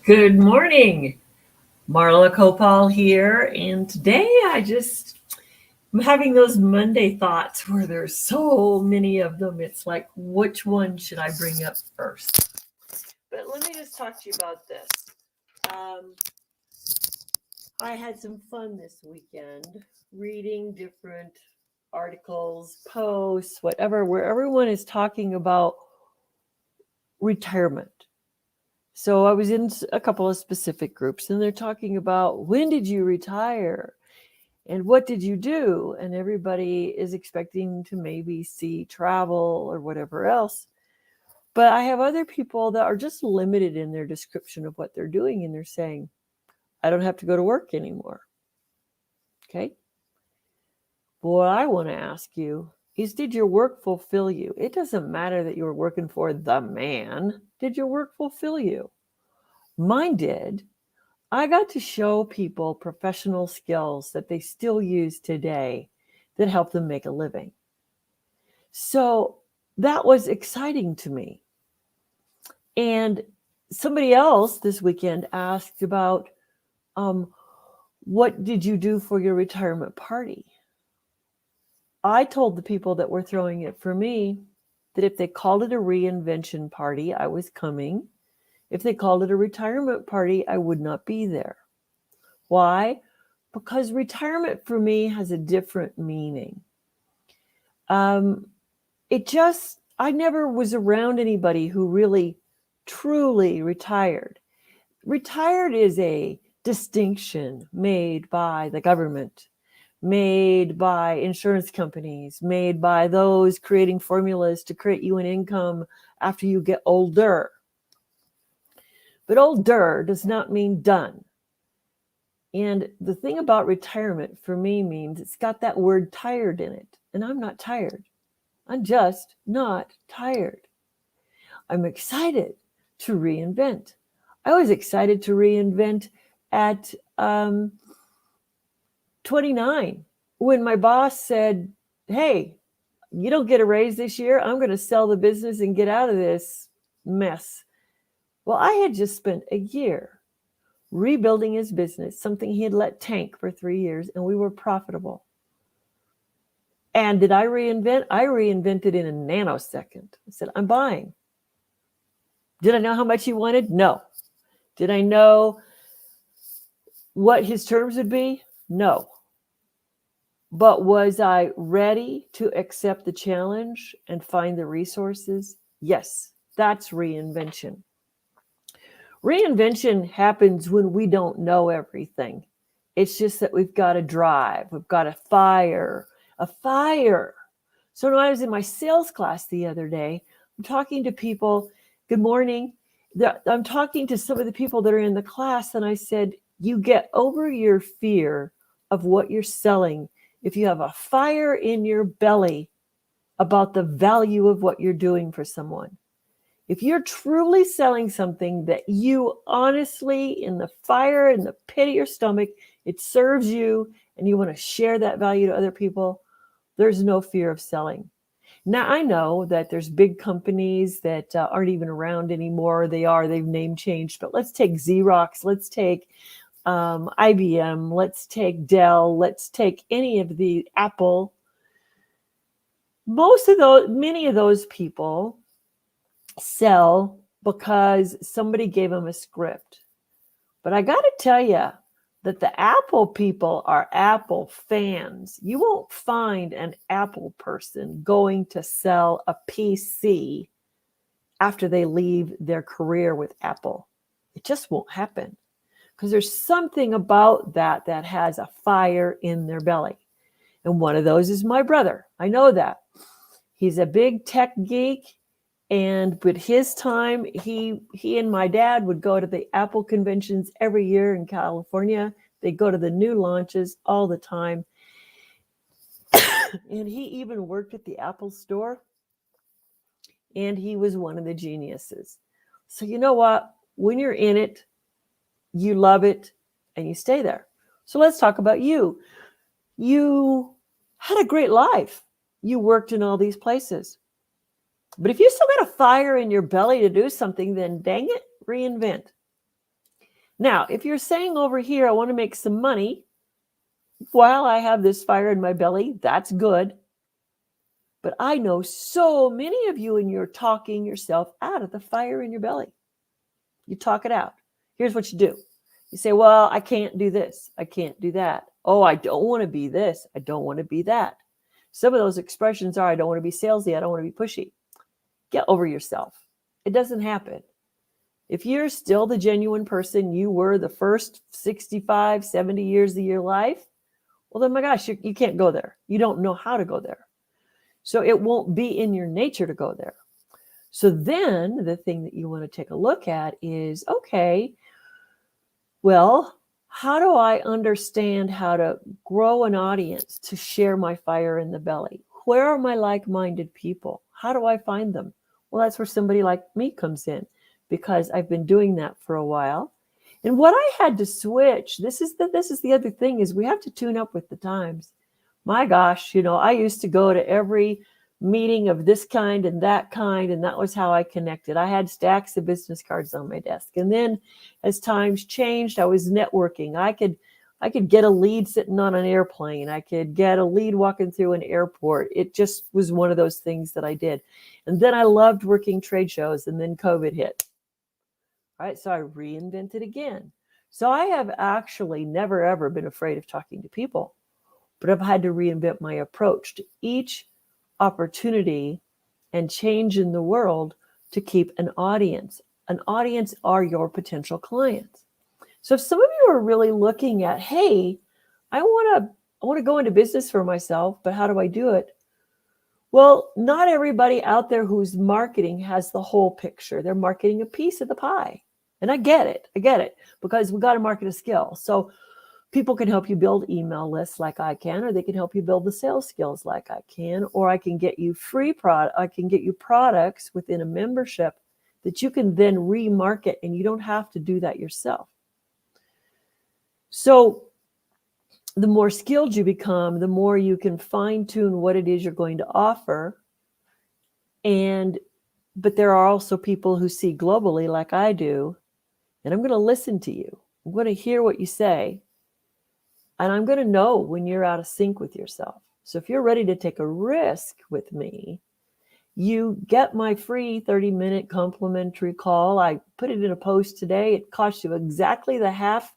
Good morning. Marla Copal here, and today I'm having those Monday thoughts where there's so many of them. It's like, which one should I bring up first? But let me just talk to you about this. Um, I had some fun this weekend reading different articles, posts, whatever, where everyone is talking about retirement. So I was in a couple of specific groups and they're talking about when did you retire and what did you do? And everybody is expecting to maybe see travel or whatever else. But I have other people that are just limited in their description of what they're doing. And they're saying, I don't have to go to work anymore. Okay. But what I want to ask you is, did your work fulfill you? It doesn't matter that you were working for the man. Did your work fulfill you? Mine did. I got to show people professional skills that they still use today that help them make a living. So that was exciting to me. And somebody else this weekend asked about, what did you do for your retirement party? I told the people that were throwing it for me that if they called it a reinvention party, I was coming. If they called it a retirement party, I would not be there. Why? Because retirement for me has a different meaning. I never was around anybody who really, truly retired. Retired is a distinction made by the government, made by insurance companies, made by those creating formulas to create you an income after you get older. But older does not mean done. And the thing about retirement for me means it's got that word tired in it. And I'm not tired. I'm just not tired. I'm excited to reinvent. I was excited to reinvent at 29 when my boss said, hey, you don't get a raise this year. I'm going to sell the business and get out of this mess. Well, I had just spent a year rebuilding his business, something he had let tank for 3 years, and we were profitable. And did I reinvent? I reinvented in a nanosecond. I said, I'm buying. Did I know how much he wanted? No. Did I know what his terms would be? No. But was I ready to accept the challenge and find the resources? Yes, that's reinvention. Reinvention happens when we don't know everything. It's just that we've got a drive, we've got a fire. So when I was in my sales class the other day, I'm talking to people, good morning. I'm talking to some of the people that are in the class, and I said, you get over your fear of what you're selling if you have a fire in your belly about the value of what you're doing for someone. If you're truly selling something that you honestly, in the fire, in the pit of your stomach, it serves you and you want to share that value to other people, there's no fear of selling. Now, I know that there's big companies that aren't even around anymore. They've name changed, but let's take Xerox, let's take IBM, let's take Dell, let's take any of the Apple. Many of those people sell because somebody gave them a script. But I got to tell you that the Apple people are Apple fans. You won't find an Apple person going to sell a PC after they leave their career with Apple. It just won't happen because there's something about that has a fire in their belly. And one of those is my brother. I know that. He's a big tech geek. And with his time, he and my dad would go to the Apple conventions every year in California. They go to the new launches all the time. And he even worked at the Apple store. And he was one of the geniuses. So you know what? When you're in it, you love it and you stay there. So let's talk about you. You had a great life. You worked in all these places. But if you still got a fire in your belly to do something, then dang it, reinvent. Now, if you're saying over here, I want to make some money while I have this fire in my belly, that's good. But I know so many of you, and you're talking yourself out of the fire in your belly. You talk it out. Here's what you do. You say, well, I can't do this. I can't do that. Oh, I don't want to be this. I don't want to be that. Some of those expressions are, I don't want to be salesy. I don't want to be pushy. Get over yourself. It doesn't happen. If you're still the genuine person you were the first 65, 70 years of your life, well, then my gosh, you can't go there. You don't know how to go there. So it won't be in your nature to go there. So then the thing that you want to take a look at is, okay, well, how do I understand how to grow an audience to share my fire in the belly? Where are my like-minded people? How do I find them? Well, that's where somebody like me comes in, because I've been doing that for a while. And what I had to switch, this is the other thing, is we have to tune up with the times. My gosh, I used to go to every meeting of this kind, and that was how I connected. I had stacks of business cards on my desk. And then as times changed, I was networking. I could get a lead sitting on an airplane. I could get a lead walking through an airport. It just was one of those things that I did. And then I loved working trade shows, and then COVID hit. All right, so I reinvented again. So I have actually never, ever been afraid of talking to people, but I've had to reinvent my approach to each opportunity and change in the world to keep an audience. An audience are your potential clients. So if some of you are really looking at, hey, I want to go into business for myself, but how do I do it? Well, not everybody out there who's marketing has the whole picture. They're marketing a piece of the pie. And I get it, because we got to market a skill. So people can help you build email lists like I can, or they can help you build the sales skills like I can, or I can get you I can get you products within a membership that you can then remarket, and you don't have to do that yourself. So the more skilled you become, the more you can fine tune what it is you're going to offer. But there are also people who see globally like I do, and I'm going to listen to you. I'm going to hear what you say. And I'm going to know when you're out of sync with yourself. So if you're ready to take a risk with me, you get my free 30-minute complimentary call. I put it in a post today. It costs you exactly the half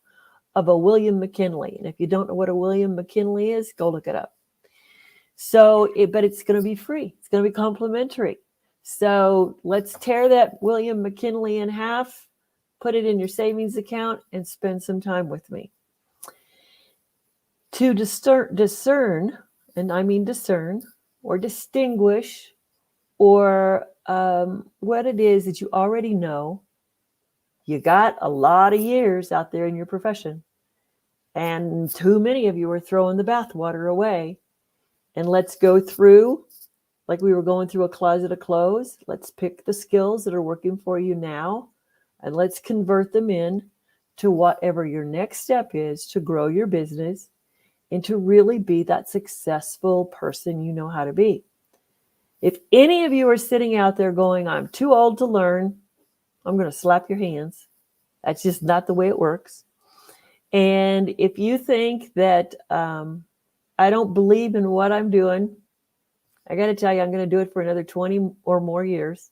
of a William McKinley. And if you don't know what a William McKinley is, go look it up. But it's going to be free. It's going to be complimentary. So let's tear that William McKinley in half, put it in your savings account, and spend some time with me. To discern, and I mean discern, or distinguish, or what it is that you already know. You got a lot of years out there in your profession, and too many of you are throwing the bathwater away. And let's go through, like we were going through a closet of clothes. Let's pick the skills that are working for you now, and let's convert them in to whatever your next step is to grow your business and to really be that successful person you know how to be. If any of you are sitting out there going, I'm too old to learn, I'm going to slap your hands. That's just not the way it works. And if you think that I don't believe in what I'm doing, I got to tell you, I'm going to do it for another 20 or more years.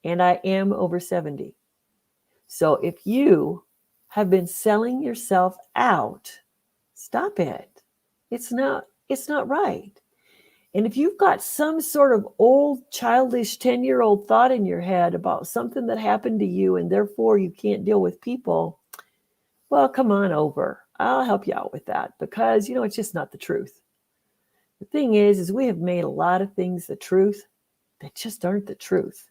And I am over 70. So if you have been selling yourself out, stop it. It's not right. And if you've got some sort of old, childish 10-year-old thought in your head about something that happened to you and therefore you can't deal with people, well, come on over. I'll help you out with that, because, it's just not the truth. The thing is we have made a lot of things the truth that just aren't the truth.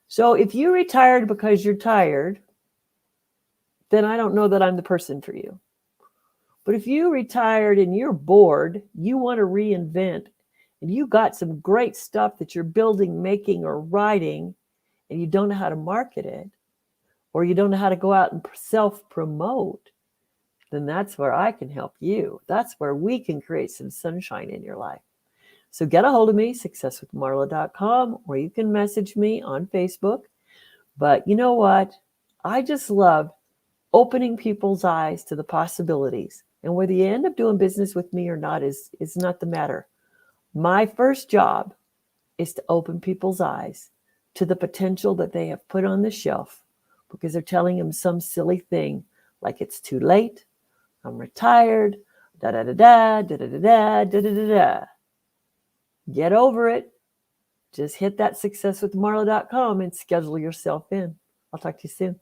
So if you retired because you're tired, then I don't know that I'm the person for you. But if you retired and you're bored, you want to reinvent, and you got some great stuff that you're building, making, or writing, and you don't know how to market it, or you don't know how to go out and self-promote, then that's where I can help you. That's where we can create some sunshine in your life. So get a hold of me, successwithmarla.com, or you can message me on Facebook. But you know what? I just love opening people's eyes to the possibilities. And whether you end up doing business with me or not is not the matter. My first job is to open people's eyes to the potential that they have put on the shelf because they're telling them some silly thing like it's too late, I'm retired, da da da da da da da da da da da. Get over it. Just hit that successwithmarla.com and schedule yourself in. I'll talk to you soon.